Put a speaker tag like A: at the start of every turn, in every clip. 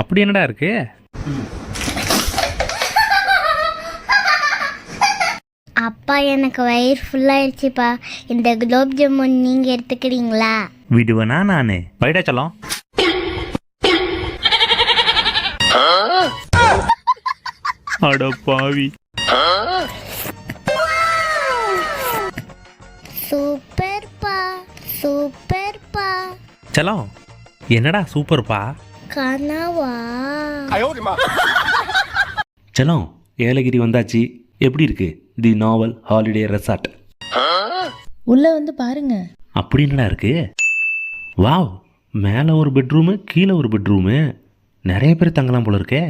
A: அப்படி என்னடா இருக்கு?
B: அப்பா எனக்கு வயிறு ஃபுல்லாயிடுச்சுப்பா. இந்த குலோப் ஜாமுன் நீங்க எடுத்துக்கிறீங்களா?
A: விடுவனா நானு? வைடா செல்லம். அட பாவி.
B: சூப்பர்ப்பா, சூப்பர்ப்பா.
A: செல்லம், என்னடா சூப்பர்ப்பா?
B: கனவா?
A: செல்லம், ஏலகிரி வந்தாச்சு. எப்படி இருக்கு தி நாவல் ஹாலிடே ரெசார்ட்?
C: உள்ள வந்து பாருங்க.
A: அப்படி என்னடா இருக்கு? வாவ், மேலே ஒரு பெட்ரூமு, கீழே ஒரு பெட்ரூமு. நிறைய பேர் தங்கலாம் போல இருக்கே.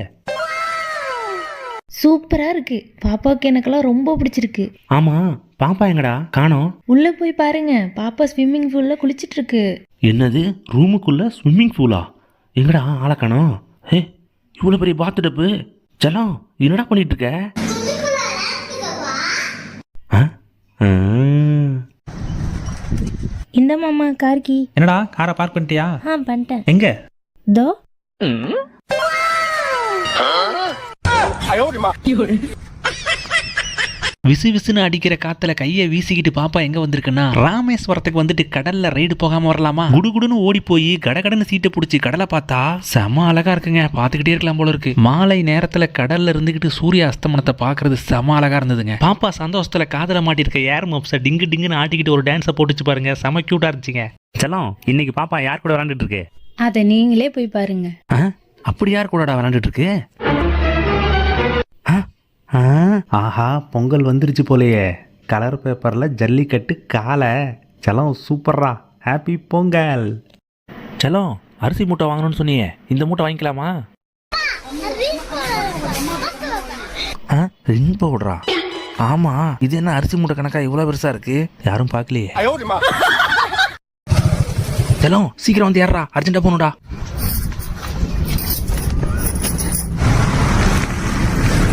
C: சூப்பரா இருக்கு. பாப்பாவுக்கு எனக்கெல்லாம் ரொம்ப பிடிச்சிருக்கு.
A: ஆமா, பாப்பா எங்கடா காணோம்?
C: உள்ள போய் பாருங்க. பாப்பா ஸ்விம்மிங் பூல்ல குளிச்சிட்டு இருக்கு.
A: என்னது, ரூமுக்குள்ள ஸ்விம்மிங் பூலா? எங்கடா ஆளை காணோம்? ஹே, இவ்வளோ பெரிய பாத்து டப்பு. செல்லம், என்னடா பண்ணிட்டு இருக்க?
C: இந்த மாமா கார்கி.
D: என்னடா காரை பார்க் பண்ணிட்டியா?
C: பண்ணிட்டேன்.
D: எங்க?
C: தோ.
A: விசு விசுன்னு அடிக்கிற காத்துல கையை வீசிக்கிட்டு பாப்பா எங்க வந்திருக்குன்னா, ராமேஸ்வரத்துக்கு வந்துட்டு கடல்ல ரைடு போகாம வரலாமா? குடுகுடுன்னு ஓடி போய் கடகடன்னு சீட்டை பிடிச்சி கடலை பார்த்தா செம அழகா இருக்குங்க. பாத்துக்கிட்டே இருக்கலாம் போல இருக்கு. மாலை நேரத்துல கடல்ல இருந்துகிட்டு சூரிய அஸ்தமனத்தை பாக்குறது செம அழகா இருந்ததுங்க. பாப்பா சந்தோஷத்துல காதல மாட்டிருக்க ஏர் மப்ஸ டிங்கு டிங்குன்னு ஆட்டிக்கிட்டு ஒரு டான்ஸை போட்டுச்சு பாருங்க. செம கியூட்டா இருந்துச்சுங்க. செல்லம், இன்னைக்கு பாப்பா யார் கூட விளையாண்டுட்டு இருக்கு?
C: அதை நீங்களே போய் பாருங்க.
A: அப்படி யார் கூட விளையாண்டுட்டு இருக்கு? ஆஹா, பொங்கல் வந்துருச்சு போலையே. கலர் பேப்பர்ல ஜல்லிக்கட்டு காலை. செல்லம், சூப்பர்ரா. ஹாப்பி பொங்கல். செல்லம், அரிசி மூட்டை வாங்கணும்னு சொன்னியே, இந்த மூட்டை வாங்கிக்கலாமா? ரிங் பவுடரா? ஆமா, இது என்ன அரிசி மூட்டை கணக்கா இவ்வளவு பெருசா இருக்கு? யாரும் பார்க்கலையே. செல்லம், சீக்கிரம் வந்து ஏறா, அர்ஜென்ட்டா போகணும்டா.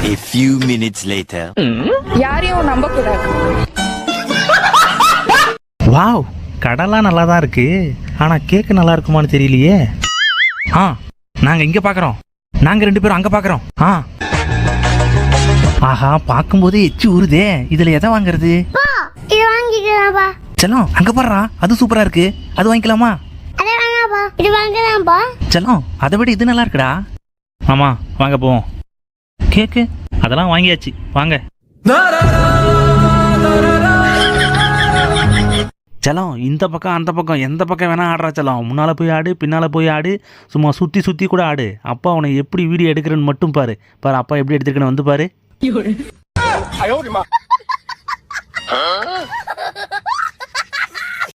E: A few minutes later.
F: யாரையும் நம்ப கூடாது.
A: வாவ், கடலாம் நல்லா தான் இருக்கு. ஆனா கேக்கு நல்லா இருக்குமான்னு தெரியலையே. நாங்க இங்க பாக்குறோம். நாங்க 2 பேரும் அங்க பாக்குறோம். ஆஹா, பார்க்கும்போதே எச்சி ஊறுதே. இதுல எதை வாங்குறது?
B: இது வாங்கிக்கலாம்பா.
A: செல்லம், அங்க பாடுறா, அது சூப்பரா இருக்கு. அது வாங்கிக்கலாமா?
B: அதை வாங்கப்பா. இது வாங்கலாம்பா.
A: செல்லம், அதை விட இது நல்லா இருக்குடா. ஆமா, வாங்க போவோம். கேக்கு அதெல்லாம் வாங்கியாச்சு, வாங்க. செல்லம், இந்த பக்கம் அந்த பக்கம் எந்த பக்கம் வேணா ஆடுறா. செல்லம், முன்னால போய் ஆடு, பின்னால போய் ஆடு, சும்மா சுத்தி சுத்தி கூட ஆடு. அப்பா உன்னை எப்படி வீடியோ எடுக்கிறேன்னு மட்டும் பாரு. பாரு அப்பா எப்படி எடுத்துருக்கேன்னு வந்து பாரு.